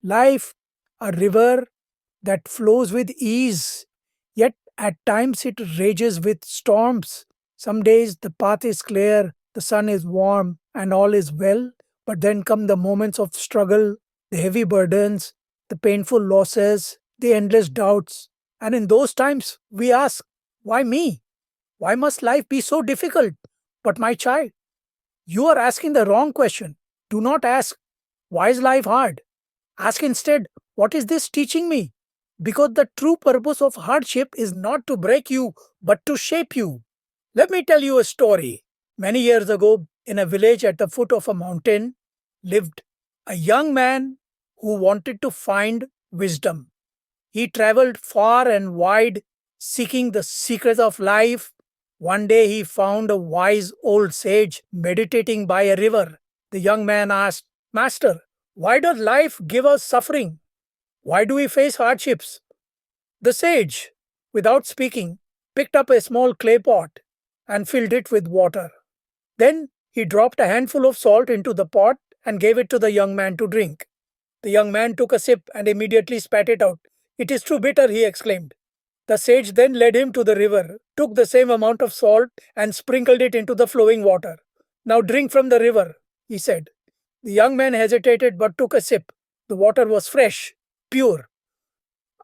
Life, a river that flows with ease, yet at times it rages with storms. Some days the path is clear, the sun is warm, and all is well, but then come the moments of struggle, the heavy burdens, the painful losses, the endless doubts. And in those times, we ask, why me? Why must life be so difficult? But my child, you are asking the wrong question. Do not ask, why is life hard? Ask instead, what is this teaching me? Because the true purpose of hardship is not to break you, but to shape you. Let me tell you a story. Many years ago, in a village at the foot of a mountain, lived a young man who wanted to find wisdom. He traveled far and wide seeking the secrets of life. One day he found a wise old sage meditating by a river. The young man asked, Master, why does life give us suffering? Why do we face hardships? The sage, without speaking, picked up a small clay pot and filled it with water. Then he dropped a handful of salt into the pot and gave it to the young man to drink. The young man took a sip and immediately spat it out. It is too bitter, he exclaimed. The sage then led him to the river, took the same amount of salt, and sprinkled it into the flowing water. Now drink from the river, he said. The young man hesitated but took a sip. The water was fresh, pure.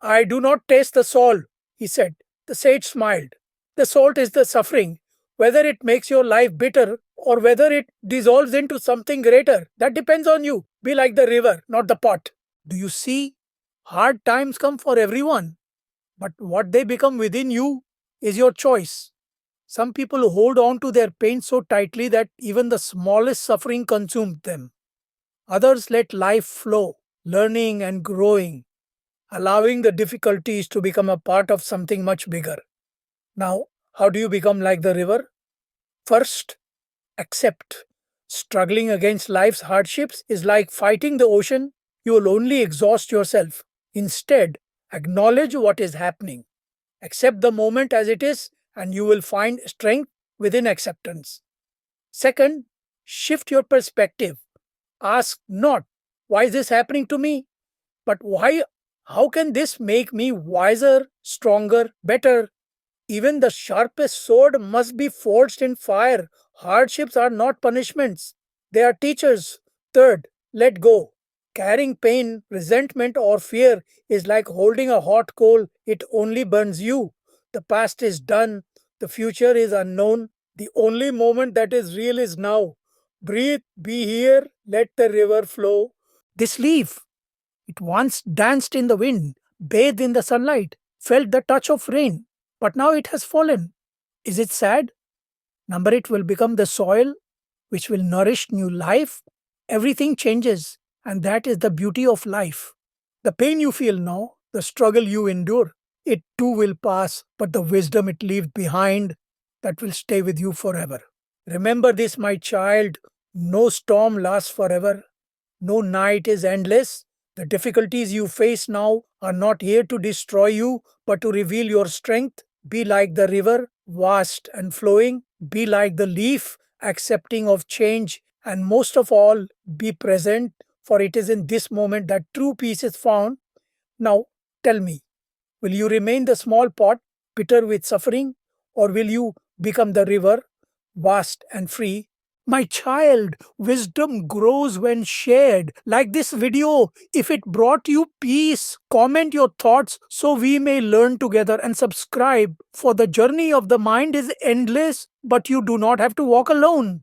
I do not taste the salt, he said. The sage smiled. The salt is the suffering. Whether it makes your life bitter or whether it dissolves into something greater, that depends on you. Be like the river, not the pot. Do you see? Hard times come for everyone, but what they become within you is your choice. Some people hold on to their pain so tightly that even the smallest suffering consumes them. Others let life flow, learning and growing, allowing the difficulties to become a part of something much bigger. Now, how do you become like the river? First, accept. Struggling against life's hardships is like fighting the ocean. You will only exhaust yourself. Instead, acknowledge what is happening. Accept the moment as it is, and you will find strength within acceptance. Second, shift your perspective. Ask not, why is this happening to me? But why? How can this make me wiser, stronger, better? Even the sharpest sword must be forged in fire. Hardships are not punishments, they are teachers. Third, let go. Carrying pain, resentment, or fear is like holding a hot coal, it only burns you. The past is done, the future is unknown. The only moment that is real is now. Breathe, be here, let the river flow. This leaf, it once danced in the wind, bathed in the sunlight, felt the touch of rain, but now it has fallen. Is it sad? Number it will become the soil which will nourish new life. Everything changes, and that is the beauty of life. The pain you feel now, the struggle you endure, it too will pass, but the wisdom it leaves behind, that will stay with you forever. Remember this, my child. No storm lasts forever. No night is endless. The difficulties you face now are not here to destroy you, but to reveal your strength. Be like the river, vast and flowing. Be like the leaf, accepting of change. And most of all, be present, for it is in this moment that true peace is found. Now, tell me, will you remain the small pot, bitter with suffering, or will you become the river, vast and free? My child, wisdom grows when shared. Like this video, if it brought you peace, comment your thoughts so we may learn together, and subscribe, for the journey of the mind is endless, but you do not have to walk alone.